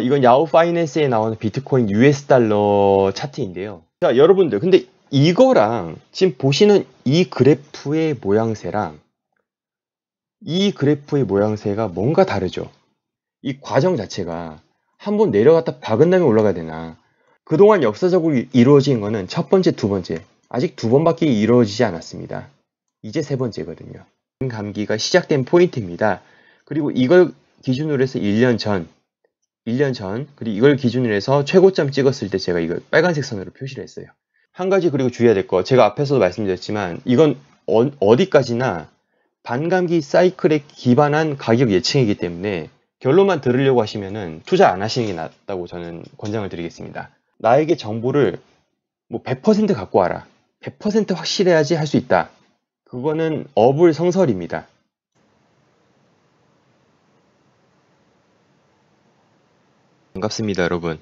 이건 야후 파이낸스에 나오는 비트코인 US 달러 차트인데요. 자, 여러분들, 근데 이거랑 지금 보시는 이 그래프의 모양새랑 이 그래프의 모양새가 뭔가 다르죠? 이 과정 자체가 한번 내려갔다 박은 다음에 올라가야 되나? 그동안 역사적으로 이루어진 거는 첫 번째, 두 번째. 아직 두 번밖에 이루어지지 않았습니다. 이제 세 번째거든요. 감기가 시작된 포인트입니다. 그리고 이걸 기준으로 해서 1년 전, 그리고 이걸 기준으로 해서 최고점 찍었을 때 제가 이걸 빨간색 선으로 표시를 했어요. 한 가지 그리고 주의해야 될 거, 제가 앞에서도 말씀드렸지만 이건 어디까지나 반감기 사이클에 기반한 가격 예측이기 때문에 결론만 들으려고 하시면은 투자 안 하시는 게 낫다고 저는 권장을 드리겠습니다. 나에게 정보를 뭐 100% 갖고 와라. 100% 확실해야지 할 수 있다. 그거는 어불성설입니다. 반갑습니다, 여러분.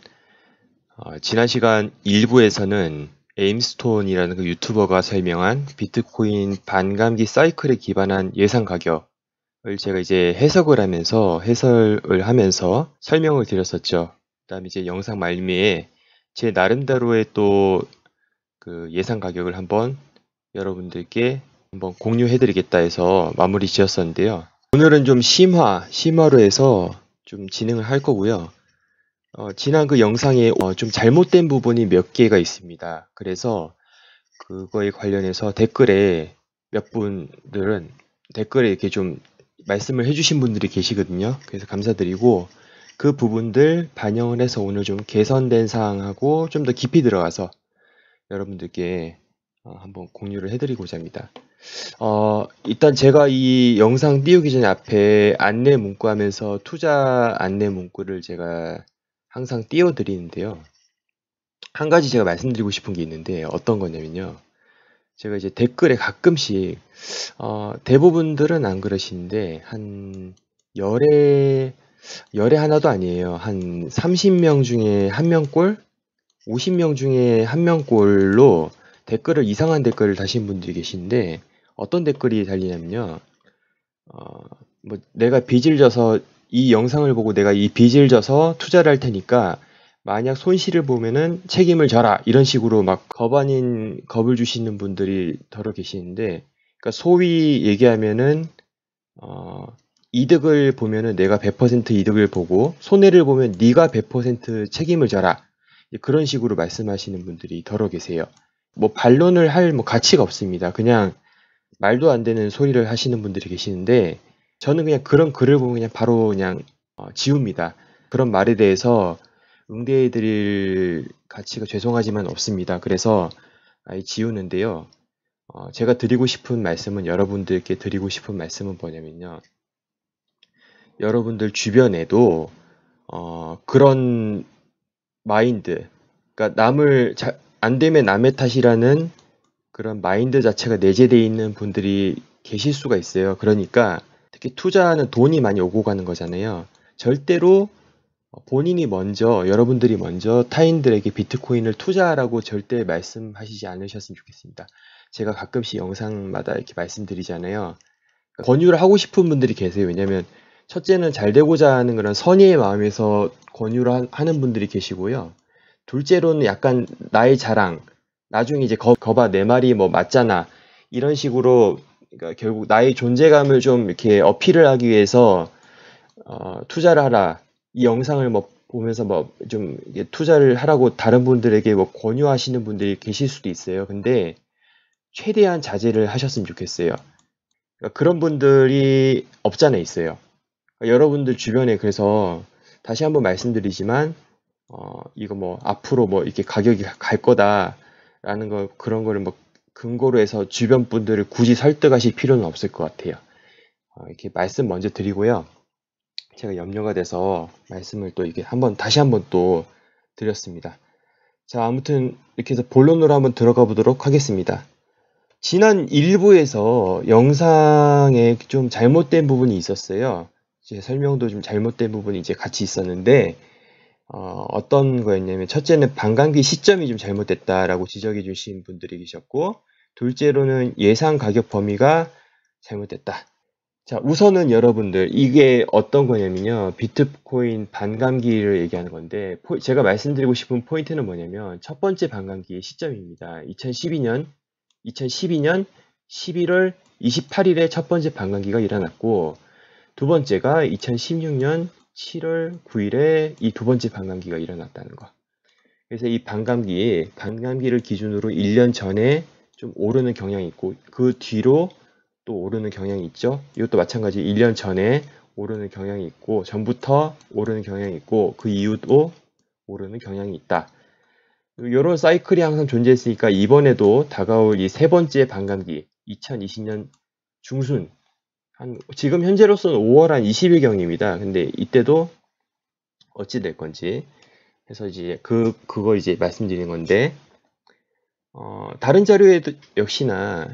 지난 시간 1부에서는 에임스톤이라는 그 유튜버가 설명한 비트코인 반감기 사이클에 기반한 예상 가격을 제가 이제 해석을 하면서 설명을 드렸었죠. 그다음에 이제 영상 말미에 제 나름대로의 또 그 예상 가격을 한번 여러분들께 한번 공유해드리겠다 해서 마무리 지었었는데요. 오늘은 좀 심화로 해서 좀 진행을 할 거고요. 지난 그 영상에 좀 잘못된 부분이 몇 개가 있습니다. 그래서 그거에 관련해서 댓글에 몇 분들은 댓글에 이렇게 좀 말씀을 해주신 분들이 계시거든요. 그래서 감사드리고 그 부분들 반영을 해서 오늘 좀 개선된 사항하고 좀 더 깊이 들어가서 여러분들께 한번 공유를 해드리고자 합니다. 일단 제가 이 영상 띄우기 전에 앞에 안내 문구 하면서 투자 안내 문구를 제가 항상 띄워드리는데요. 한 가지 제가 말씀드리고 싶은 게 있는데 어떤 거냐면요. 제가 이제 댓글에 가끔씩 대부분들은 안 그러시는데 한 열에 하나도 아니에요. 한 30명 중에 한 명꼴, 50명 중에 한 명꼴로 댓글을 이상한 댓글을 다신 분들이 계신데 어떤 댓글이 달리냐면요. 뭐 내가 빚을 져서 이 영상을 보고 내가 이 빚을 져서 투자를 할 테니까 만약 손실을 보면은 책임을 져라 이런 식으로 막 겁 아닌 겁을 주시는 분들이 더러 계시는데, 그러니까 소위 얘기하면은 이득을 보면은 내가 100% 이득을 보고 손해를 보면 네가 100% 책임을 져라, 그런 식으로 말씀하시는 분들이 더러 계세요. 뭐 반론을 할 뭐 가치가 없습니다. 그냥 말도 안 되는 소리를 하시는 분들이 계시는데 저는 그냥 그런 글을 보면 그냥 바로 그냥 지웁니다. 그런 말에 대해서 응대해 드릴 가치가 죄송하지만 없습니다. 그래서 아예 지우는데요. 제가 드리고 싶은 말씀은, 여러분들께 드리고 싶은 말씀은 뭐냐면요. 여러분들 주변에도 그런 마인드, 그러니까 안 되면 남의 탓이라는 그런 마인드 자체가 내재되어 있는 분들이 계실 수가 있어요. 그러니까 특히 투자하는 돈이 많이 오고 가는 거잖아요. 절대로 여러분들이 먼저 타인들에게 비트코인을 투자하라고 절대 말씀하시지 않으셨으면 좋겠습니다. 제가 가끔씩 영상마다 이렇게 말씀드리잖아요. 권유를 하고 싶은 분들이 계세요. 왜냐면 첫째는 잘 되고자 하는 그런 선의의 마음에서 권유를 하는 분들이 계시고요. 둘째로는 약간 나의 자랑, 나중에 이제 거봐 내 말이 뭐 맞잖아, 이런 식으로, 그러니까 결국 나의 존재감을 좀 이렇게 어필을 하기 위해서 투자를 하라, 이 영상을 뭐 보면서 뭐 좀 투자를 하라고 다른 분들에게 뭐 권유하시는 분들이 계실 수도 있어요. 근데 최대한 자제를 하셨으면 좋겠어요. 그러니까 그런 분들이 없잖아 있어요. 그러니까 여러분들 주변에, 그래서 다시 한번 말씀드리지만 이거 뭐 앞으로 뭐 이렇게 가격이 갈 거다라는 거, 그런 거를 뭐 근거로 해서 주변 분들을 굳이 설득하실 필요는 없을 것 같아요. 이렇게 말씀 먼저 드리고요. 제가 염려가 돼서 말씀을 또 이게 다시 한번 또 드렸습니다. 자, 아무튼 이렇게 해서 본론으로 한번 들어가 보도록 하겠습니다. 지난 1부에서 영상에 좀 잘못된 부분이 있었어요. 제 설명도 좀 잘못된 부분이 이제 같이 있었는데, 어떤 거였냐면, 첫째는 반감기 시점이 좀 잘못됐다라고 지적해 주신 분들이 계셨고, 둘째로는 예상 가격 범위가 잘못됐다. 자, 우선은 여러분들 이게 어떤 거냐면요. 비트코인 반감기를 얘기하는 건데 제가 말씀드리고 싶은 포인트는 뭐냐면 첫 번째 반감기의 시점입니다. 2012년 11월 28일에 첫 번째 반감기가 일어났고 두 번째가 2016년 7월 9일에 이 두 번째 반감기가 일어났다는 거. 그래서 이 반감기를 기준으로 1년 전에 좀 오르는 경향이 있고 그 뒤로 또 오르는 경향이 있죠. 이것도 마찬가지 1년 전에 오르는 경향이 있고 전부터 오르는 경향이 있고 그 이후도 오르는 경향이 있다. 이런 사이클이 항상 존재했으니까 이번에도 다가올 이 세 번째 반감기 2020년 중순 지금 현재로서는 5월 한 20일경입니다. 근데 이때도 어찌 될 건지 해서 이제 그거 이제 말씀드리는 건데 다른 자료에도 역시나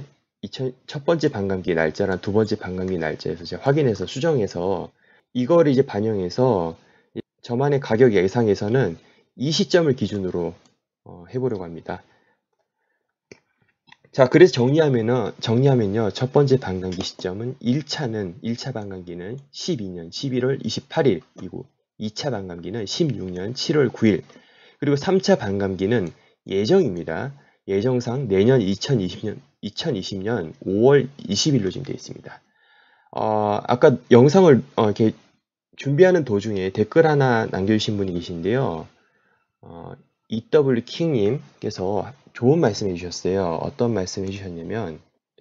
첫 번째 반감기 날짜랑 두 번째 반감기 날짜에서 제가 확인해서 수정해서 이거를 이제 반영해서 저만의 가격 예상에서는 이 시점을 기준으로 해보려고 합니다. 자, 그래서 정리하면요. 첫 번째 반감기 시점은 1차 반감기는 12년 11월 28일이고 2차 반감기는 16년 7월 9일 그리고 3차 반감기는 예정입니다. 예정상 내년 2020년 5월 20일로 지금 되어 있습니다. 아까 영상을 이렇게 준비하는 도중에 댓글 하나 남겨주신 분이 계신데요. EW킹님께서 좋은 말씀 해주셨어요. 어떤 말씀 해주셨냐면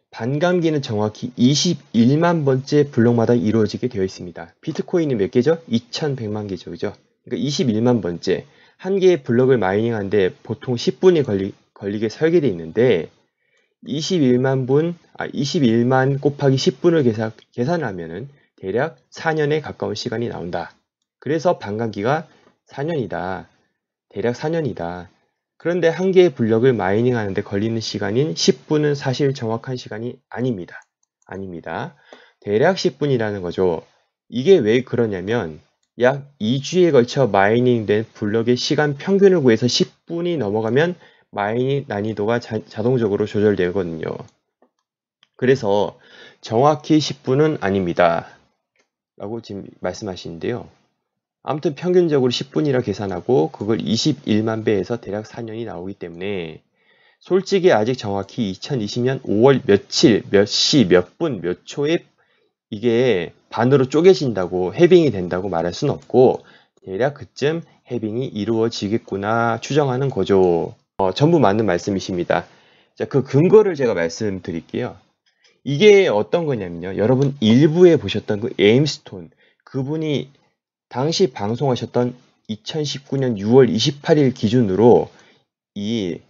반감기는 정확히 21만 번째 블록마다 이루어지게 되어 있습니다. 비트코인이 몇 개죠? 2100만 개죠. 그죠? 그러니까 21만 번째. 한 개의 블록을 마이닝하는데 보통 10분이 걸리게 설계되어 있는데 21만 곱하기 10분을 계산하면은 대략 4년에 가까운 시간이 나온다. 그래서 반감기가 4년이다. 대략 4년이다. 그런데 한 개의 블럭을 마이닝 하는데 걸리는 시간인 10분은 사실 정확한 시간이 아닙니다. 대략 10분이라는 거죠. 이게 왜 그러냐면 약 2주에 걸쳐 마이닝된 블럭의 시간 평균을 구해서 10분이 넘어가면 마이닝 난이도가 자동적으로 조절되거든요. 그래서 정확히 10분은 아닙니다. 라고 지금 말씀하시는데요. 아무튼 평균적으로 10분이라 계산하고 그걸 21만 배에서 대략 4년이 나오기 때문에 솔직히 아직 정확히 2020년 5월 며칠, 몇 시, 몇 분, 몇 초에 이게 반으로 쪼개진다고 해빙이 된다고 말할 수는 없고 대략 그쯤 해빙이 이루어지겠구나 추정하는 거죠. 전부 맞는 말씀이십니다. 자, 그 근거를 제가 말씀드릴게요. 이게 어떤 거냐면요. 여러분 일부에 보셨던 그 에임스톤 그분이 당시 방송하셨던 2019년 6월 28일 기준으로 이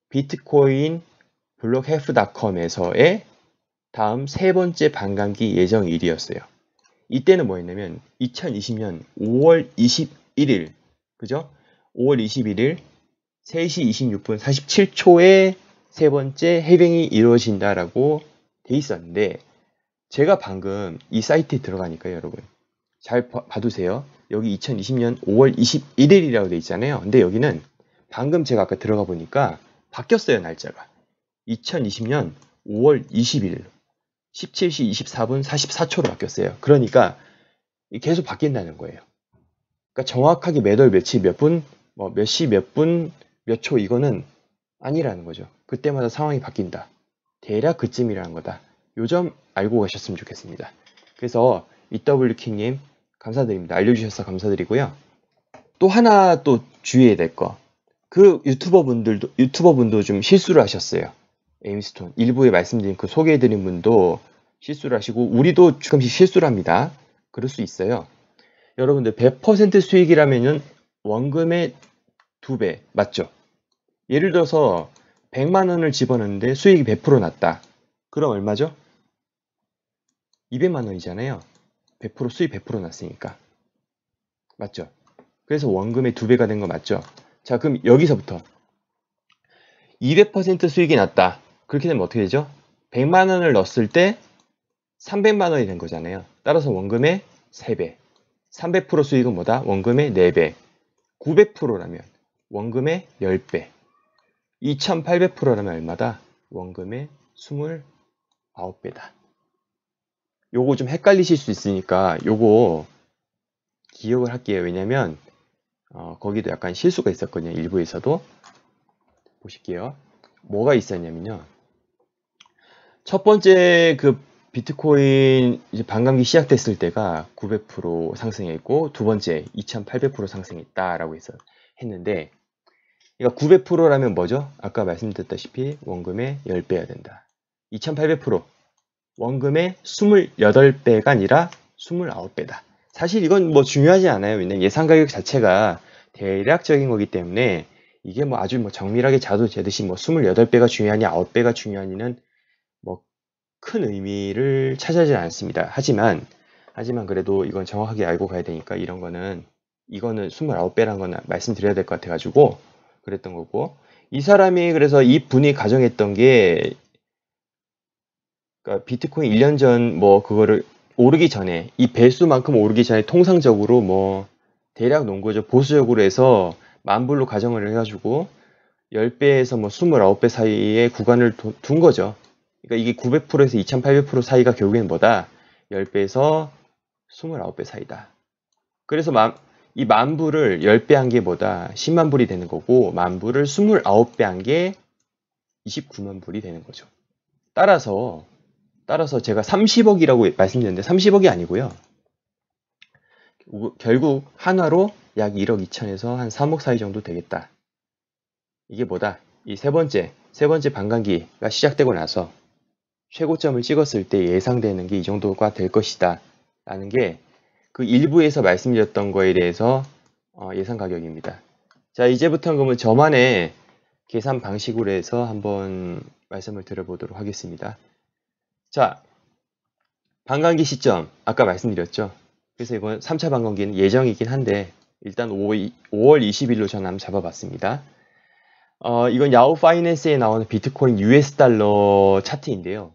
비트코인 블록해프닷컴에서의 다음 세 번째 반감기 예정일이었어요. 이때는 뭐였냐면 2020년 5월 21일 그죠? 5월 21일 3시 26분 47초에 세 번째 해빙이 이루어진다라고 돼 있었는데 제가 방금 이 사이트에 들어가니까요, 여러분. 잘 봐두세요. 여기 2020년 5월 21일이라고 돼 있잖아요. 근데 여기는 방금 제가 아까 들어가 보니까 바뀌었어요, 날짜가. 2020년 5월 20일 17시 24분 44초로 바뀌었어요. 그러니까 계속 바뀐다는 거예요. 그러니까 정확하게 몇 월 며칠 몇 분, 몇 시 몇 분 몇 초 이거는 아니라는 거죠. 그때마다 상황이 바뀐다. 대략 그쯤이라는 거다. 요 점 알고 가셨으면 좋겠습니다. 그래서 EW킹님 감사드립니다. 알려주셔서 감사드리고요. 또 하나 또 주의해야 될 거. 그 유튜버분도 좀 실수를 하셨어요. 에임스톤. 일부에 말씀드린 그 소개해드린 분도 실수를 하시고, 우리도 조금씩 실수를 합니다. 그럴 수 있어요. 여러분들 100% 수익이라면은 원금의 2배. 맞죠? 예를 들어서 100만 원을 집어넣는데 수익이 100% 났다. 그럼 얼마죠? 200만 원이잖아요. 100% 수익 100% 났으니까. 맞죠? 그래서 원금의 2배가 된 거 맞죠? 자, 그럼 여기서부터 200% 수익이 났다. 그렇게 되면 어떻게 되죠? 100만 원을 넣었을 때 300만 원이 된 거잖아요. 따라서 원금의 3배. 300% 수익은 뭐다? 원금의 4배. 900%라면 원금의 10배. 2800%라면 얼마다? 원금의 29배다. 요거 좀 헷갈리실 수 있으니까 요거 기억을 할게요. 왜냐면 거기도 약간 실수가 있었거든요. 일부에서도. 보실게요. 뭐가 있었냐면요. 첫 번째 그 비트코인 이제 반감기 시작됐을 때가 900% 상승했고, 두 번째 2800% 상승했다라고 했는데, 그러니까 900%라면 뭐죠? 아까 말씀드렸다시피 원금의 10배야 된다. 2800% 원금의 28배가 아니라 29배다. 사실 이건 뭐 중요하지 않아요. 왜냐면 예상 가격 자체가 대략적인 거기 때문에 이게 뭐 아주 뭐 정밀하게 자도 재듯이 뭐 28배가 중요하냐 9배가 중요하냐는 뭐 큰 의미를 차지하지 않습니다. 하지만 그래도 이건 정확하게 알고 가야 되니까 이거는 29배라는 건 말씀드려야 될 것 같아가지고 그랬던 거고, 이 사람이 그래서 이 분이 가정했던 게, 그러니까 비트코인 1년 전 뭐 그거를 오르기 전에 이 배수만큼 오르기 전에 통상적으로 뭐 대략 놓은 거죠. 보수적으로 해서 10,000불로 가정을 해가지고 10배에서 뭐 29배 사이의 구간을 둔 거죠. 그러니까 이게 900%에서 2800% 사이가 결국엔 뭐다? 10배에서 29배 사이다. 그래서 이 10,000불을 10배 한 게 뭐다? 10만 불이 되는 거고, 10,000불을 29배 한 게 29만 불이 되는 거죠. 따라서 제가 30억이라고 말씀드렸는데 30억이 아니고요. 결국 한화로 약 1억 2천에서 한 3억 사이 정도 되겠다. 이게 뭐다? 이 세 번째 반감기가 시작되고 나서 최고점을 찍었을 때 예상되는 게 이 정도가 될 것이다 라는 게 그 일부에서 말씀드렸던 거에 대해서 예상 가격입니다. 자, 이제부터는 그러면 저만의 계산 방식으로 해서 한번 말씀을 드려보도록 하겠습니다. 자, 반감기 시점 아까 말씀드렸죠. 그래서 이번 3차 반감기는 예정이긴 한데 일단 5월 20일로 저는 한번 잡아봤습니다. 이건 야후 파이낸스에 나오는 비트코인 US 달러 차트인데요.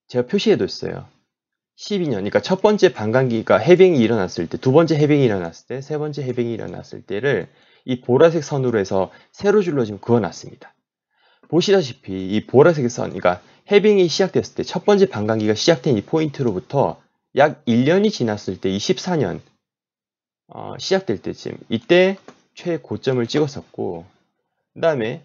제가 표시해뒀어요. 12년, 그러니까 첫 번째 반감기가 해빙이 일어났을 때, 두 번째 해빙이 일어났을 때, 세 번째 해빙이 일어났을 때를 이 보라색 선으로 해서 세로줄로 지금 그어놨습니다. 보시다시피 이 보라색 선, 그러니까 해빙이 시작됐을 때, 첫 번째 반감기가 시작된 이 포인트로부터 약 1년이 지났을 때, 이 14년 시작될 때쯤, 이때 최고점을 찍었었고, 그 다음에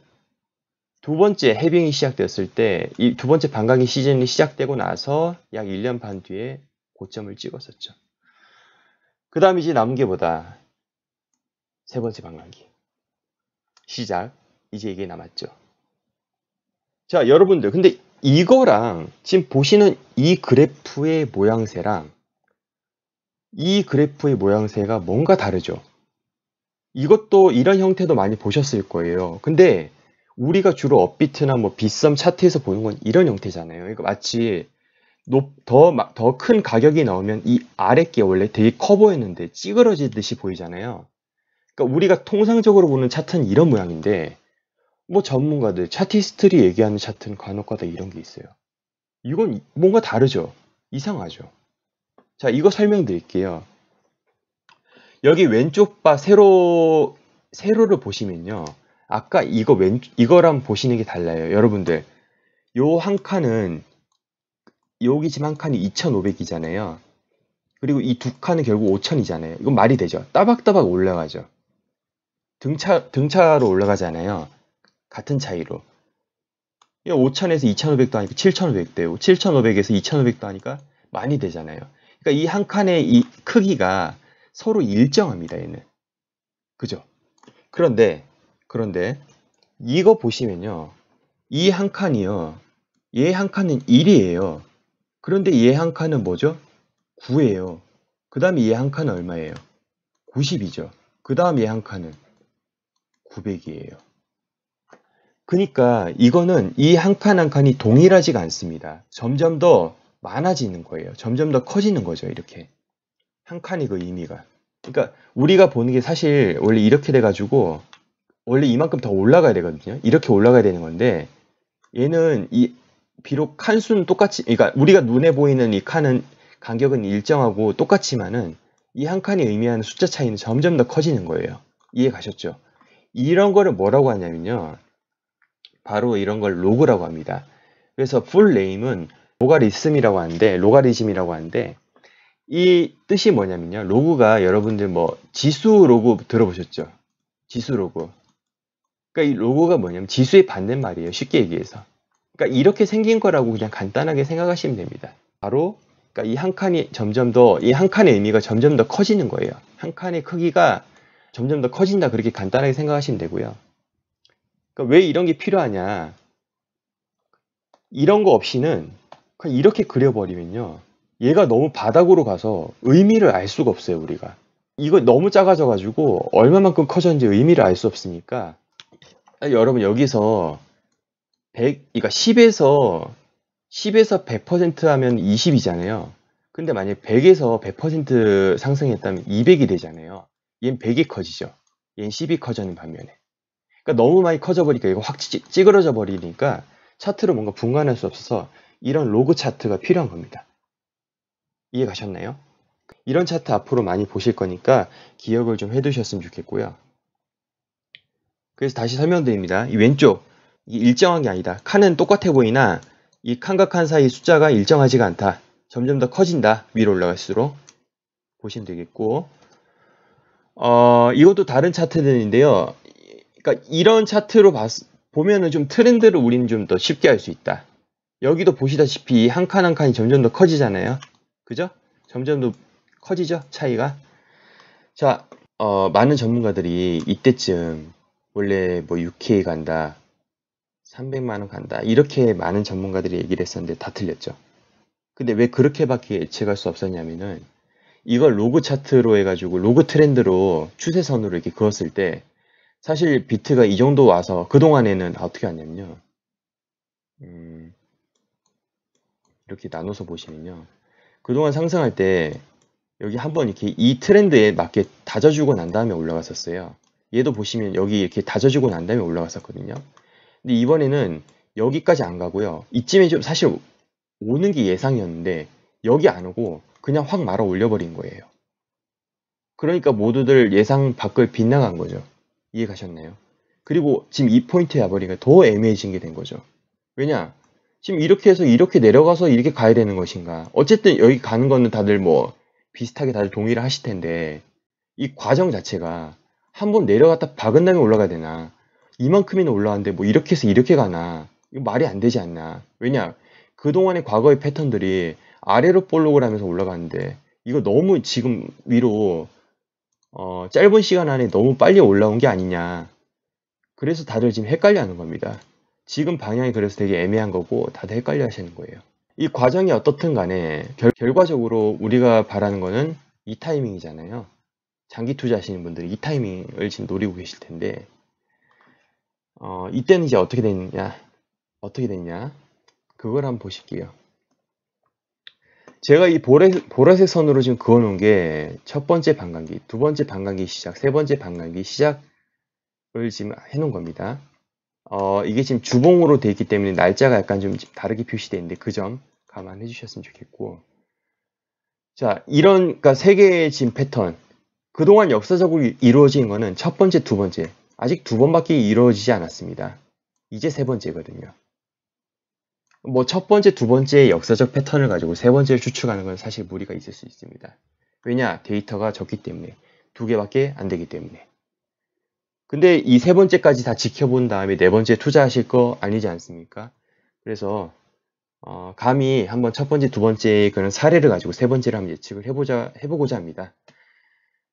두 번째 해빙이 시작됐을 때, 이 두 번째 반감기 시즌이 시작되고 나서 약 1년 반 뒤에 고점을 찍었었죠. 그 다음에 이제 남은 게 뭐다? 세 번째 반감기 시작. 이제 이게 남았죠. 자, 여러분들, 근데 이거랑 지금 보시는 이 그래프의 모양새랑 이 그래프의 모양새가 뭔가 다르죠. 이것도 이런 형태도 많이 보셨을 거예요. 근데 우리가 주로 업비트나 뭐 빗썸 차트에서 보는 건 이런 형태잖아요. 그러니까 마치 더 큰 가격이 나오면 이 아랫게 원래 되게 커 보였는데 찌그러지듯이 보이잖아요. 그러니까 우리가 통상적으로 보는 차트는 이런 모양인데, 뭐 전문가들, 차티스트들이 얘기하는 차트는 간혹가다 이런 게 있어요. 이건 뭔가 다르죠? 이상하죠? 자, 이거 설명드릴게요. 여기 왼쪽 바 세로를 보시면요. 아까 이거랑 보시는 게 달라요. 여러분들, 요 한 칸은, 여기 지금 한 칸이 2,500이잖아요. 그리고 이 두 칸은 결국 5,000이잖아요. 이건 말이 되죠? 따박따박 올라가죠. 등차로 올라가잖아요. 같은 차이로. 5,000에서 2,500도 하니까 7,500 돼요. 7,500에서 2,500도 하니까 많이 되잖아요. 그러니까 이 한 칸의 이 크기가 서로 일정합니다, 얘는. 그죠? 그런데 이거 보시면요. 이 한 칸이요. 얘 한 칸은 1이에요. 그런데 얘 한 칸은 뭐죠? 9예요. 그 다음에 얘 한 칸은 얼마예요? 90이죠. 그 다음 얘 한 칸은 900이에요. 그러니까 이거는 이 한 칸 한 칸이 동일하지가 않습니다. 점점 더 많아지는 거예요. 점점 더 커지는 거죠, 이렇게. 한 칸이 그 의미가. 그러니까 우리가 보는 게 사실 원래 이렇게 돼가지고 원래 이만큼 더 올라가야 되거든요. 이렇게 올라가야 되는 건데 얘는 비록 칸수는 똑같이, 그러니까 우리가 눈에 보이는 이 칸은 간격은 일정하고 똑같지만은 이 한 칸이 의미하는 숫자 차이는 점점 더 커지는 거예요. 이해 가셨죠? 이런 거를 뭐라고 하냐면요. 바로 이런 걸 로그라고 합니다. 그래서 풀 네임은 로가리즘이라고 하는데 이 뜻이 뭐냐면요. 로그가 여러분들 뭐 지수 로그 들어보셨죠? 지수 로그. 그러니까 이 로그가 뭐냐면 지수의 반대말이에요. 쉽게 얘기해서. 그러니까 이렇게 생긴 거라고 그냥 간단하게 생각하시면 됩니다. 바로 그러니까 이 한 칸의 의미가 점점 더 커지는 거예요. 한 칸의 크기가 점점 더 커진다 그렇게 간단하게 생각하시면 되고요. 그러니까 왜 이런 게 필요하냐? 이런 거 없이는 그냥 이렇게 그려버리면요. 얘가 너무 바닥으로 가서 의미를 알 수가 없어요, 우리가. 이거 너무 작아져가지고 얼마만큼 커졌는지 의미를 알 수 없으니까 여러분 여기서 10, 그러니까 10에서 100% 하면 20이잖아요. 근데 만약에 100에서 100% 상승했다면 200이 되잖아요. 얘는 100이 커지죠. 얘는 10이 커지는 반면에. 그러니까 너무 많이 커져버리니까 이거 확 찌그러져 버리니까 차트로 뭔가 분간할 수 없어서 이런 로그 차트가 필요한 겁니다. 이해 가셨나요? 이런 차트 앞으로 많이 보실 거니까 기억을 좀 해두셨으면 좋겠고요. 그래서 다시 설명드립니다. 이 왼쪽, 이 일정한 게 아니다. 칸은 똑같아 보이나 이 칸과 칸 사이 숫자가 일정하지가 않다. 점점 더 커진다. 위로 올라갈수록 보시면 되겠고 이것도 다른 차트들인데요. 그러니까 이런 차트로 보면은 좀 트렌드를 우리는 좀 더 쉽게 알 수 있다. 여기도 보시다시피 한 칸 한 칸이 점점 더 커지잖아요. 그죠? 점점 더 커지죠? 차이가. 자, 많은 전문가들이 이때쯤 원래 뭐 6K 간다, 300만 원 간다 이렇게 많은 전문가들이 얘기를 했었는데 다 틀렸죠. 근데 왜 그렇게밖에 예측할 수 없었냐면은 이걸 로그 차트로 해가지고 로그 트렌드로 추세선으로 이렇게 그었을 때 사실 비트가 이 정도 와서 그동안에는 어떻게 왔냐면요. 이렇게 나눠서 보시면요. 그동안 상승할 때 여기 한번 이렇게 이 트렌드에 맞게 다져주고 난 다음에 올라갔었어요. 얘도 보시면 여기 이렇게 다져주고 난 다음에 올라갔었거든요. 근데 이번에는 여기까지 안 가고요. 이쯤에 좀 사실 오는 게 예상이었는데 여기 안 오고 그냥 확 말아 올려버린 거예요. 그러니까 모두들 예상 밖을 빗나간 거죠. 이해 가셨나요? 그리고 지금 이 포인트에 와버리니까 더 애매해진 게 된 거죠. 왜냐? 지금 이렇게 해서 이렇게 내려가서 이렇게 가야 되는 것인가? 어쨌든 여기 가는 거는 다들 뭐 비슷하게 다들 동의를 하실 텐데 이 과정 자체가 한번 내려갔다 박은 다음에 올라가야 되나? 이만큼이나 올라왔는데 뭐 이렇게 해서 이렇게 가나? 이거 말이 안 되지 않나? 왜냐? 그동안의 과거의 패턴들이 아래로 볼록을 하면서 올라가는데 이거 너무 지금 위로 짧은 시간 안에 너무 빨리 올라온 게 아니냐. 그래서 다들 지금 헷갈려 하는 겁니다. 지금 방향이 그래서 되게 애매한 거고 다들 헷갈려 하시는 거예요. 이 과정이 어떻든 간에 결과적으로 우리가 바라는 거는 이 타이밍이잖아요. 장기 투자하시는 분들이 이 타이밍을 지금 노리고 계실 텐데 이때는 이제 어떻게 됐냐 그걸 한번 보실게요. 제가 이 보라색 선으로 지금 그어놓은 게 첫 번째 반감기, 두 번째 반감기 시작, 세 번째 반감기 시작을 지금 해놓은 겁니다. 이게 지금 주봉으로 돼 있기 때문에 날짜가 약간 좀 다르게 표시되어 있는데 그 점 감안해 주셨으면 좋겠고. 자, 그러니까 세 개의 지금 패턴. 그동안 역사적으로 이루어진 거는 첫 번째, 두 번째. 아직 두 번밖에 이루어지지 않았습니다. 이제 세 번째거든요. 뭐 첫 번째, 두 번째의 역사적 패턴을 가지고 세 번째를 추측하는 건 사실 무리가 있을 수 있습니다. 왜냐? 데이터가 적기 때문에. 두 개밖에 안 되기 때문에. 근데 이 세 번째까지 다 지켜본 다음에 네 번째 투자하실 거 아니지 않습니까? 그래서 감히 한번 첫 번째, 두 번째 그런 사례를 가지고 세 번째를 한번 예측을 해보고자 합니다.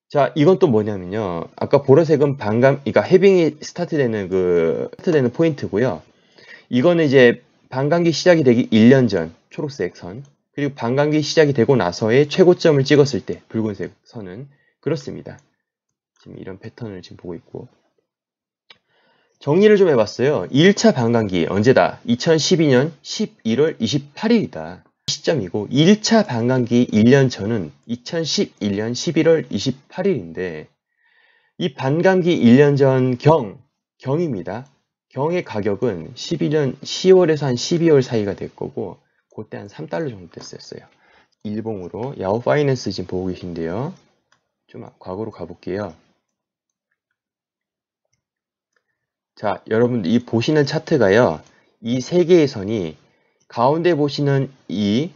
자, 이건 또 뭐냐면요. 아까 보라색은 그러니까 해빙이 스타트되는 포인트고요. 이거는 이제 반감기 시작이 되기 1년 전, 초록색 선. 그리고 반감기 시작이 되고 나서의 최고점을 찍었을 때, 붉은색 선은 그렇습니다. 지금 이런 패턴을 지금 보고 있고. 정리를 좀 해봤어요. 1차 반감기 언제다? 2012년 11월 28일이다. 시점이고 1차 반감기 1년 전은 2011년 11월 28일인데 이 반감기 1년 전 경입니다. 경의 가격은 11년 10월에서 한 12월 사이가 될 거고 그때 한 3달러 정도 됐었어요. 일봉으로 야후 파이낸스 지금 보고 계신데요. 좀 과거로 가볼게요. 자, 여러분들 이 보시는 차트가요. 이 세 개의 선이 가운데 보시는 이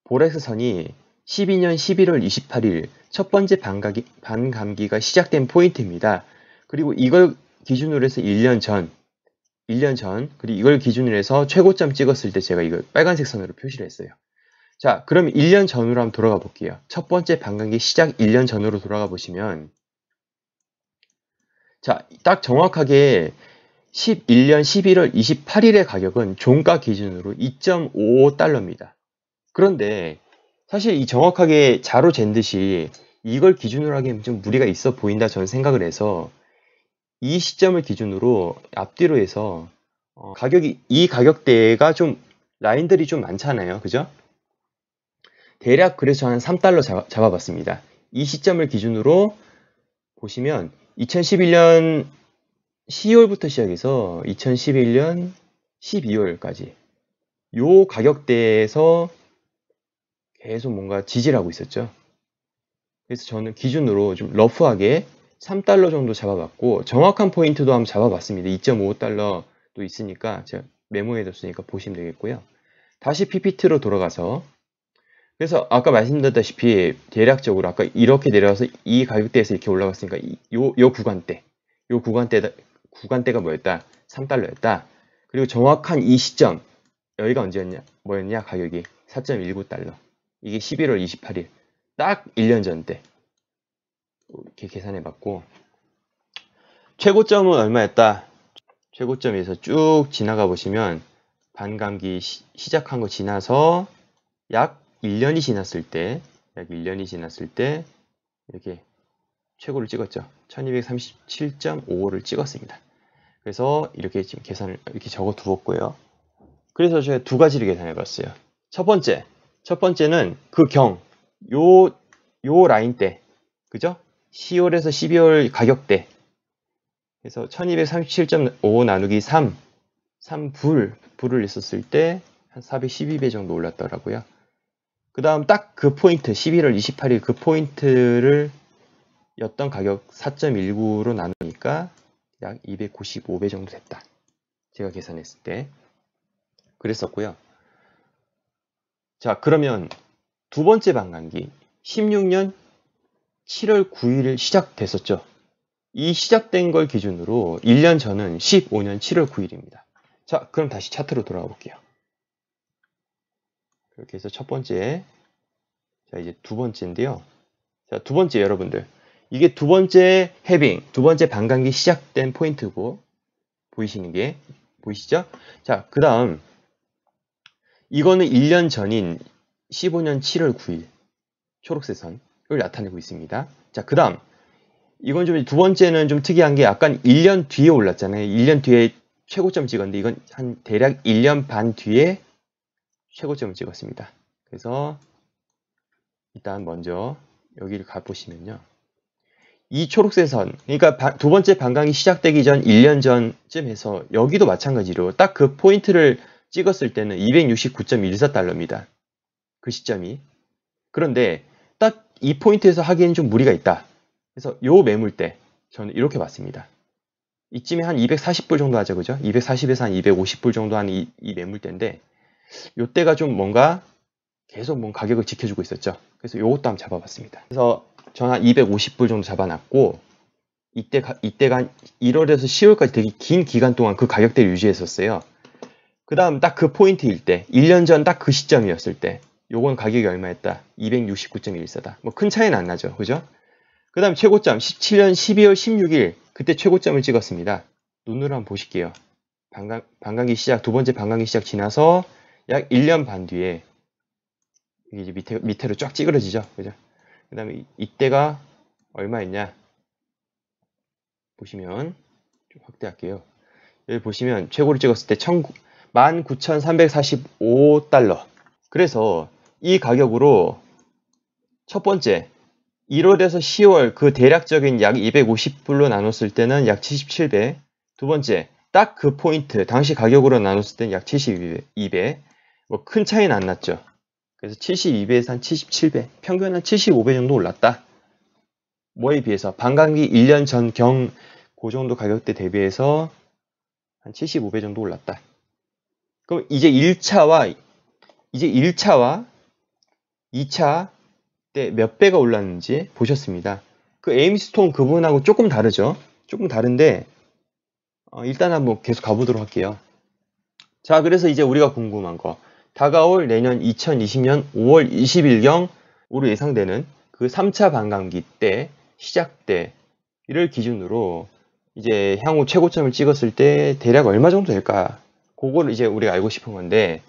보라색 선이 12년 11월 28일 첫 번째 반감기가 시작된 포인트입니다. 그리고 이걸 기준으로 해서 1년 전, 그리고 이걸 기준으로 해서 최고점 찍었을 때 제가 이걸 빨간색 선으로 표시를 했어요. 자, 그럼 1년 전으로 한번 돌아가 볼게요. 첫 번째 반감기 시작 1년 전으로 돌아가 보시면, 자, 딱 정확하게 11년 11월 28일의 가격은 종가 기준으로 2.55달러입니다. 그런데 사실 이 정확하게 자로 잰 듯이 이걸 기준으로 하기엔 좀 무리가 있어 보인다 저는 생각을 해서 이 시점을 기준으로 앞뒤로 해서 이 가격대가 좀 라인들이 좀 많잖아요. 그죠? 대략 그래서 한 3달러 잡아봤습니다. 이 시점을 기준으로 보시면 2011년 10월부터 시작해서 2011년 12월까지 요 가격대에서 계속 뭔가 지지를 하고 있었죠. 그래서 저는 기준으로 좀 러프하게 3달러 정도 잡아봤고 정확한 포인트도 한번 잡아봤습니다. 2.55달러도 있으니까 제가 메모해뒀으니까 보시면 되겠고요. 다시 PPT로 돌아가서 그래서 아까 말씀드렸다시피 대략적으로 아까 이렇게 내려와서 이 가격대에서 이렇게 올라갔으니까 요 구간대가 뭐였다? 3달러였다. 그리고 정확한 이 시점 여기가 언제였냐? 뭐였냐? 가격이 4.19달러. 이게 11월 28일. 딱 1년 전 때. 이렇게 계산해봤고 최고점은 얼마였다? 최고점에서 쭉 지나가 보시면 반감기 시작한 거 지나서 약 1년이 지났을 때 이렇게 최고를 찍었죠. 1237.55를 찍었습니다. 그래서 이렇게 지금 계산을 이렇게 적어 두었고요. 그래서 제가 두 가지를 계산해 봤어요. 첫 번째는 그 요 라인대, 그죠? 10월에서 12월 가격대. 그래서 1237.5 나누기 3불을 있었을 때 한 412배 정도 올랐더라고요. 그 다음 딱 그 포인트, 11월 28일 그 포인트를 였던 가격 4.19로 나누니까 약 295배 정도 됐다. 제가 계산했을 때. 그랬었고요. 자, 그러면 두 번째 반감기 16년 7월 9일 시작됐었죠. 이 시작된 걸 기준으로 1년 전은 15년 7월 9일입니다. 자, 그럼 다시 차트로 돌아가 볼게요. 그렇게 해서 첫 번째, 자, 이제 두 번째인데요. 자, 두 번째 여러분들. 이게 두 번째 두 번째 반감기 시작된 포인트고, 보이시죠? 자, 그 다음, 이거는 1년 전인 15년 7월 9일, 초록색 선을 나타내고 있습니다. 자, 그 다음, 이건 좀 두 번째는 좀 특이한 게 약간 1년 뒤에 올랐잖아요. 1년 뒤에 최고점 찍었는데, 이건 한 대략 1년 반 뒤에 최고점을 찍었습니다. 그래서 일단 먼저 여기를 가보시면요. 이 초록색 선, 그러니까 두 번째 반감기 시작되기 전 1년 전쯤 해서 여기도 마찬가지로 딱 그 포인트를 찍었을 때는 269.14달러입니다. 그 시점이. 그런데 딱 이 포인트에서 하기에는 좀 무리가 있다. 그래서 요 매물대 저는 이렇게 봤습니다. 이쯤에 한 240불 정도 하죠. 그죠? 240에서 한 250불 정도 하는 이 매물대인데 요때가 좀 뭔가 계속 뭔가 가격을 지켜주고 있었죠. 그래서 요것도 한번 잡아봤습니다. 그래서 저는 한 250불 정도 잡아놨고 이때가 한 1월에서 10월까지 되게 긴 기간 동안 그 가격대를 유지했었어요. 그 다음 딱 그 포인트일 때 1년 전 딱 그 시점이었을 때 요건 가격이 얼마였다? 269.14다. 뭐 큰 차이는 안 나죠. 그죠? 그 다음 최고점 17년 12월 16일 그때 최고점을 찍었습니다. 눈으로 한번 보실게요. 반감기 시작, 두 번째 반감기 시작 지나서 약 1년 반 뒤에 이게 이제 밑으로 쫙 찌그러지죠. 그죠? 그 다음에 이때가 얼마였냐? 보시면 좀 확대할게요. 여기 보시면 최고를 찍었을 때 19,345달러. 그래서 이 가격으로 첫 번째 1월에서 10월 그 대략적인 약 250불로 나눴을 때는 약 77배. 두 번째 딱 그 포인트 당시 가격으로 나눴을 때는 약 72배. 뭐 큰 차이는 안 났죠. 그래서 72배에서 한 77배, 평균 한 75배 정도 올랐다. 뭐에 비해서? 반감기 1년 전 그 정도 가격대 대비해서 한 75배 정도 올랐다. 그럼 이제 1차와 2차 때 몇 배가 올랐는지 보셨습니다. 그 에임스톤 그분하고 조금 다르죠. 조금 다른데 일단 한번 계속 가보도록 할게요. 자, 그래서 이제 우리가 궁금한 거, 다가올 내년 2020년 5월 20일경으로 예상되는 그 3차 반감기 때 시작 때를 기준으로 이제 향후 최고점을 찍었을 때 대략 얼마 정도 될까? 그거를 이제 우리가 알고 싶은 건데,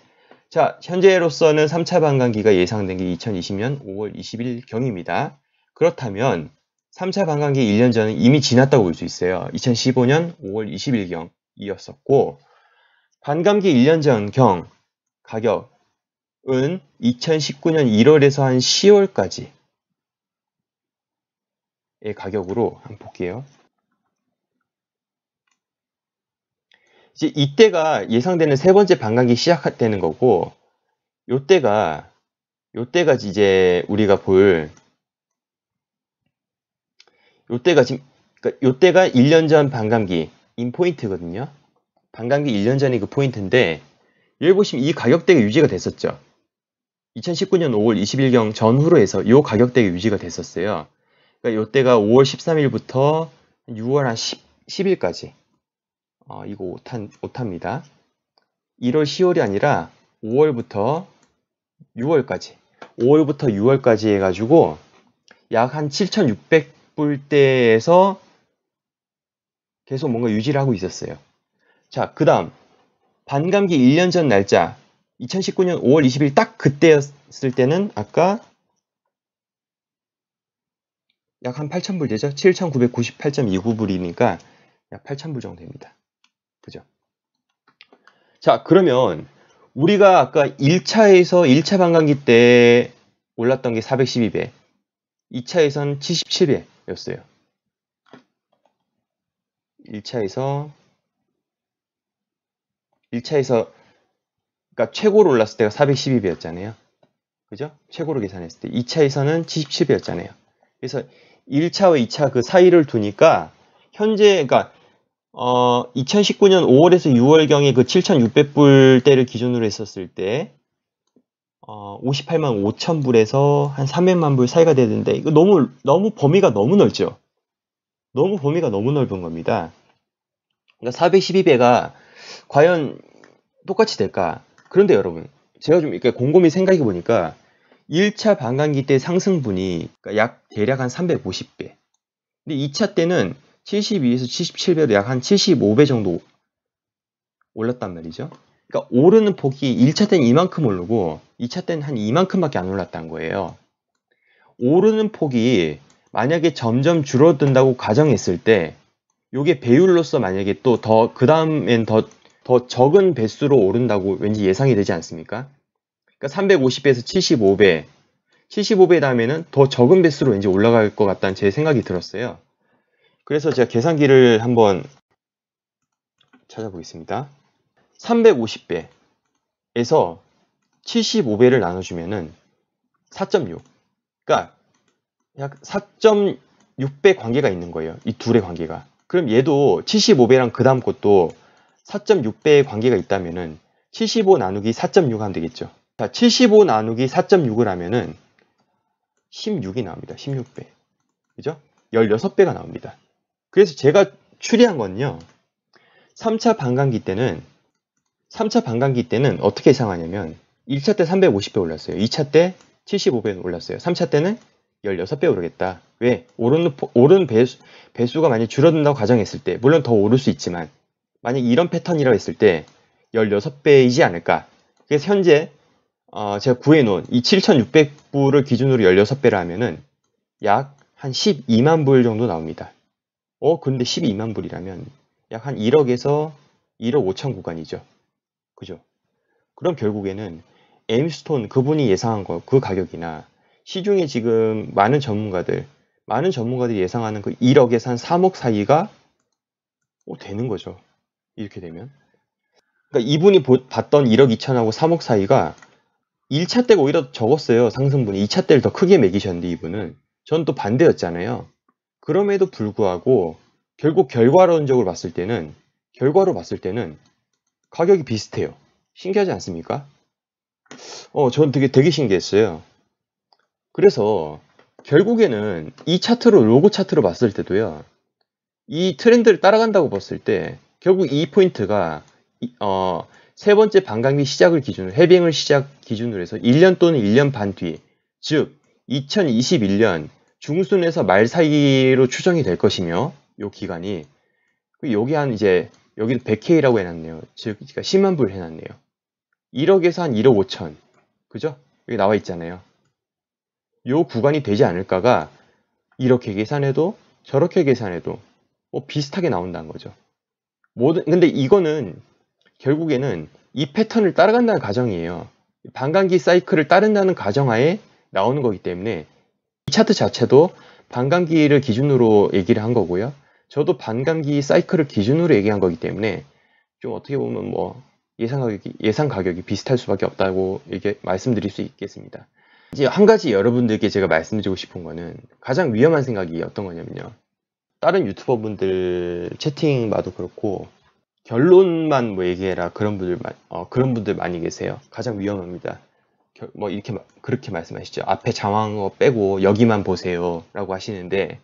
자, 현재로서는 3차 반감기가 예상된 게 2020년 5월 20일경입니다. 그렇다면 3차 반감기 1년 전은 이미 지났다고 볼 수 있어요. 2015년 5월 20일경이었었고, 반감기 1년 전경 가격은 2019년 1월에서 한 10월까지의 가격으로 한번 볼게요. 이제 이때가 예상되는 세 번째 반감기 시작되는 거고, 요때가 이제 우리가 볼 요때가 1년 전 반감기인 포인트거든요. 반감기 1년 전이 그 포인트인데, 여기 보시면 이 가격대가 유지가 됐었죠. 2019년 5월 20일경 전후로 해서 이 가격대가 유지가 됐었어요. 그러니까 이때가 5월 13일부터 6월 한 10일까지. 이거 오타입니다. 1월 10월이 아니라 5월부터 6월까지. 5월부터 6월까지 해가지고 약 한 7,600불대에서 계속 뭔가 유지를 하고 있었어요. 자, 그 다음 반감기 1년 전 날짜 2019년 5월 20일 딱 그때였을 때는 아까 약 한 8,000불 되죠? 7,998.29불이니까 약 8,000불 정도 됩니다. 그죠? 자, 그러면 우리가 아까 1차 반감기 때 올랐던 게 412배, 2차에선 77배였어요. 1차에서 그러니까 최고로 올랐을 때가 412배였잖아요. 그죠? 최고로 계산했을 때 2차에서는 77배였잖아요. 그래서 1차와 2차 그 사이를 두니까 현재 그러니까 2019년 5월에서 6월경에 그 7,600불대를 기준으로 했었을 때 58만 5천 불에서 한 300만 불 사이가 되는데, 이거 너무 범위가 너무 넓죠. 너무 범위가 너무 넓은 겁니다. 그러니까 412배가 과연 똑같이 될까? 그런데 여러분, 제가 좀 이렇게 곰곰이 생각해 보니까 1차 반감기 때 상승분이 대략 한 350배. 근데 2차 때는 72에서 77배로 약 한 75배 정도 올랐단 말이죠. 그러니까 오르는 폭이 1차 때는 이만큼 오르고 2차 때는 한 이만큼밖에 안 올랐다는 거예요. 오르는 폭이 만약에 점점 줄어든다고 가정했을 때 요게 배율로서 만약에 또 그 다음엔 더 적은 배수로 오른다고 왠지 예상이 되지 않습니까? 그러니까 350배에서 75배, 75배 다음에는 더 적은 배수로 왠지 올라갈 것 같다는 제 생각이 들었어요. 그래서 제가 계산기를 한번 찾아보겠습니다. 350배에서 75배를 나눠주면은 4.6. 그러니까 약 4.6배 관계가 있는 거예요. 이 둘의 관계가. 그럼 얘도 75배랑 그 다음 것도 4.6배의 관계가 있다면은 75 나누기 4.6 하면 되겠죠. 자, 75 나누기 4.6을 하면은 16이 나옵니다. 16배. 그죠? 16배가 나옵니다. 그래서 제가 추리한 건요. 3차 반감기 때는 어떻게 예상하냐면 1차 때 350배 올랐어요. 2차 때 75배 올랐어요. 3차 때는 16배 오르겠다. 왜? 오르는 배수가 만약 줄어든다고 가정했을 때, 물론 더 오를 수 있지만 만약 이런 패턴이라고 했을 때 16배이지 않을까. 그래서 현재 제가 구해놓은 이 7,600불을 기준으로 16배를 하면은 약 한 12만 불 정도 나옵니다. 근데 12만 불이라면 약 한 1억에서 1억 5천 구간이죠. 그죠? 그럼 결국에는 에임스톤 그분이 예상한 그 가격이나 시중에 지금 많은 전문가들이 예상하는 그 1억에서 한 3억 사이가 되는 거죠. 이렇게 되면. 그러니까 이분이 봤던 1억 2천하고 3억 사이가 1차 때가 오히려 적었어요. 상승분이. 2차 때를 더 크게 매기셨는데 이분은. 전 또 반대였잖아요. 그럼에도 불구하고 결국 결과로 봤을 때는 가격이 비슷해요. 신기하지 않습니까? 전 되게 신기했어요. 그래서 결국에는 이 차트로, 로고 차트로 봤을 때도요, 이 트렌드를 따라간다고 봤을 때, 결국 이 포인트가, 세 번째 반감기 시작을 기준으로, 해빙을 시작 기준으로 해서 1년 또는 1년 반 뒤, 즉, 2021년 중순에서 말 사이로 추정이 될 것이며, 요 기간이, 여기 여기도 100K라고 해놨네요. 즉, 그러니까 10만 불 해놨네요. 1억에서 한 1억 5천. 그죠? 여기 나와 있잖아요. 요 구간이 되지 않을까가 이렇게 계산해도 저렇게 계산해도 비슷하게 나온다는 거죠. 근데 이거는 결국에는 이 패턴을 따라간다는 가정이에요. 반감기 사이클을 따른다는 가정하에 나오는 거기 때문에 이 차트 자체도 반감기를 기준으로 얘기를 한 거고요. 저도 반감기 사이클을 기준으로 얘기한 거기 때문에 좀 어떻게 보면 예상 가격이 비슷할 수밖에 없다고 말씀드릴 수 있겠습니다. 이제 한 가지 여러분들께 제가 말씀드리고 싶은 거는 가장 위험한 생각이 어떤 거냐면요. 다른 유튜버분들 채팅 봐도 그렇고 결론만 얘기해라 그런 분들 많이 계세요. 가장 위험합니다. 그렇게 말씀하시죠. 앞에 장황어 빼고 여기만 보세요 라고 하시는데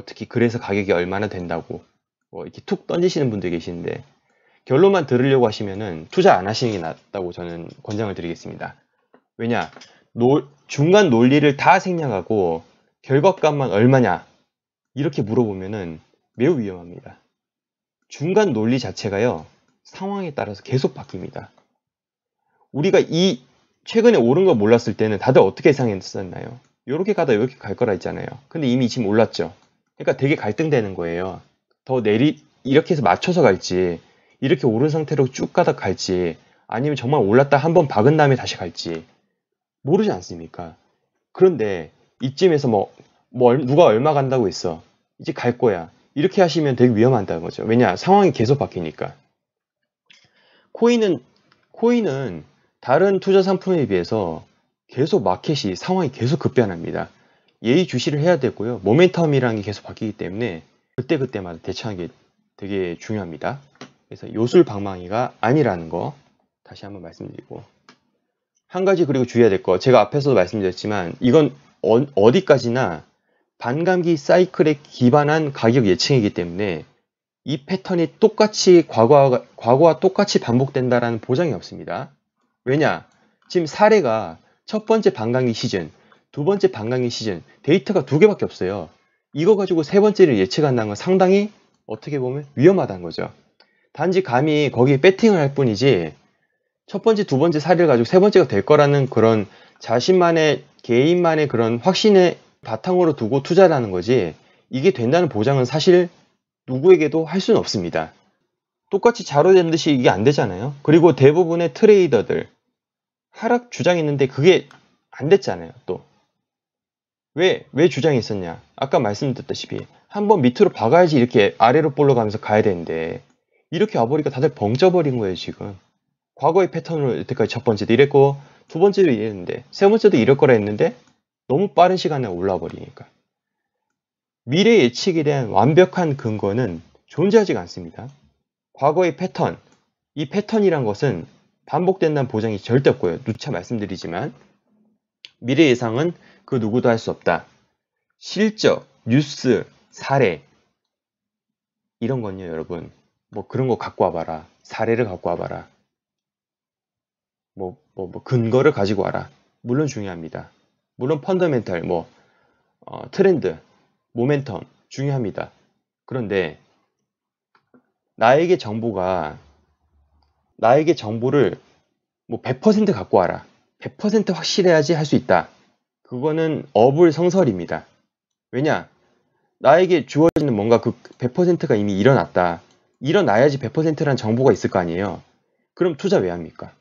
특히 그래서 가격이 얼마나 된다고 이렇게 툭 던지시는 분들 계시는데 결론만 들으려고 하시면은 투자 안 하시는 게 낫다고 저는 권장을 드리겠습니다. 왜냐? 중간 논리를 다 생략하고 결과값만 얼마냐 이렇게 물어보면은 매우 위험합니다. 중간 논리 자체가요, 상황에 따라서 계속 바뀝니다. 우리가 최근에 오른 거 몰랐을 때는 다들 어떻게 예상했었나요? 요렇게 가다 이렇게 갈 거라 했잖아요. 근데 이미 지금 올랐죠. 그러니까 되게 갈등되는 거예요. 이렇게 해서 맞춰서 갈지, 이렇게 오른 상태로 쭉 가다 갈지, 아니면 정말 올랐다 한번 박은 다음에 다시 갈지, 모르지 않습니까? 그런데 이쯤에서 누가 얼마 간다고 했어. 이제 갈 거야. 이렇게 하시면 되게 위험하다는 거죠. 왜냐? 상황이 계속 바뀌니까. 코인은 다른 투자 상품에 비해서 계속 상황이 계속 급변합니다. 예의주시를 해야 되고요. 모멘텀이라는 게 계속 바뀌기 때문에 그때그때마다 대처하는 게 되게 중요합니다. 그래서 요술방망이가 아니라는 거 다시 한번 말씀드리고, 한 가지 그리고 주의해야 될 거, 제가 앞에서도 말씀드렸지만 이건 어디까지나 반감기 사이클에 기반한 가격 예측이기 때문에 이 패턴이 똑같이 과거와 똑같이 반복된다라는 보장이 없습니다. 왜냐? 지금 사례가 첫 번째 반감기 시즌, 두 번째 반감기 시즌 데이터가 2개밖에 없어요. 이거 가지고 세 번째를 예측한다는 건 상당히 어떻게 보면 위험하다는 거죠. 단지 감히 거기에 배팅을 할 뿐이지 첫 번째, 두 번째 사례를 가지고 세 번째가 될 거라는 그런 개인만의 그런 확신을 바탕으로 두고 투자를 하는 거지, 이게 된다는 보장은 사실 누구에게도 할 수는 없습니다. 똑같이 자로된 듯이 이게 안 되잖아요. 그리고 대부분의 트레이더들 하락 주장했는데 그게 안 됐잖아요. 또 왜 주장했었냐? 아까 말씀드렸다시피 한번 밑으로 박아야지 이렇게 아래로 볼러가면서 가야 되는데 이렇게 와버리니까 다들 벙쪄버린 거예요. 지금 과거의 패턴으로 여태까지 첫 번째도 이랬고 두 번째도 이랬는데 세 번째도 이럴 거라 했는데 너무 빠른 시간에 올라와 버리니까 미래 예측에 대한 완벽한 근거는 존재하지가 않습니다. 과거의 패턴, 이 패턴이란 것은 반복된다는 보장이 절대 없고요. 누차 말씀드리지만 미래 예상은 그 누구도 할 수 없다. 실적, 뉴스, 사례 이런 건요, 여러분. 그런 거 갖고 와봐라. 사례를 갖고 와봐라. 근거를 가지고 와라. 물론 중요합니다. 물론 펀더멘탈, 트렌드, 모멘텀 중요합니다. 그런데 나에게 정보를 100% 갖고 와라. 100% 확실해야지 할 수 있다. 그거는 어불성설입니다. 왜냐? 나에게 주어지는 뭔가 그 100%가 이미 일어났다. 일어나야지 100%라는 정보가 있을 거 아니에요. 그럼 투자 왜 합니까?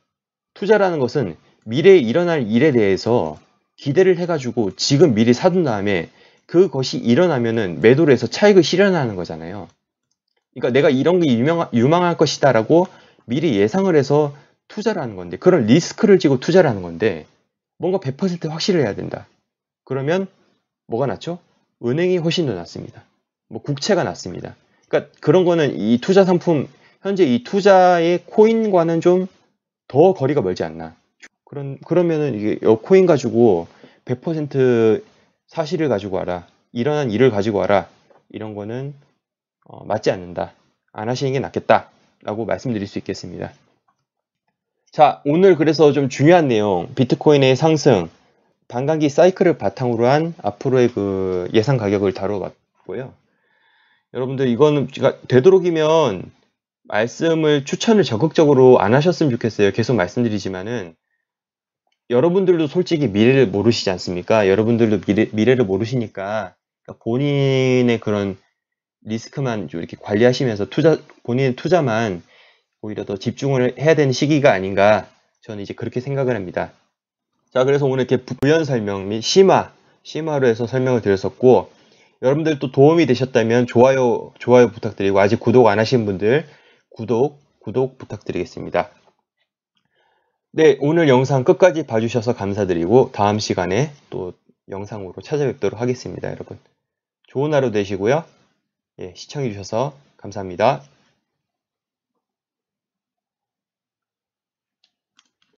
투자라는 것은 미래에 일어날 일에 대해서 기대를 해가지고 지금 미리 사둔 다음에 그것이 일어나면은 매도를 해서 차익을 실현하는 거잖아요. 그러니까 내가 이런 게 유망할 것이다 라고 미리 예상을 해서 투자를 하는 건데, 그런 리스크를 지고 투자를 하는 건데 뭔가 100% 확실을 해야 된다. 그러면 뭐가 낫죠? 은행이 훨씬 더 낫습니다. 국채가 낫습니다. 그러니까 그런 거는 이 투자 상품, 현재 이 투자의 코인과는 좀 더 거리가 멀지 않나. 그러면은 이게 이 코인 가지고 100% 사실을 가지고 와라. 일어난 일을 가지고 와라. 이런 거는 맞지 않는다. 안 하시는 게 낫겠다. 라고 말씀드릴 수 있겠습니다. 자, 오늘 그래서 좀 중요한 내용, 비트코인의 상승, 반감기 사이클을 바탕으로 한 앞으로의 그 예상 가격을 다뤄봤고요. 여러분들 이거는 제가 되도록이면 말씀을 추천을 적극적으로 안 하셨으면 좋겠어요. 계속 말씀드리지만은 여러분들도 솔직히 미래를 모르시지 않습니까? 여러분들도 미래를 모르시니까 본인의 그런 리스크만 좀 이렇게 관리하시면서 본인의 투자만 오히려 더 집중을 해야 되는 시기가 아닌가 저는 이제 그렇게 생각을 합니다. 자, 그래서 오늘 이렇게 부연 설명 및 심화로 해서 설명을 드렸었고, 여러분들 또 도움이 되셨다면 좋아요 부탁드리고, 아직 구독 안 하신 분들 구독 부탁드리겠습니다. 네, 오늘 영상 끝까지 봐주셔서 감사드리고 다음 시간에 또 영상으로 찾아뵙도록 하겠습니다, 여러분. 좋은 하루 되시고요. 예, 시청해주셔서 감사합니다.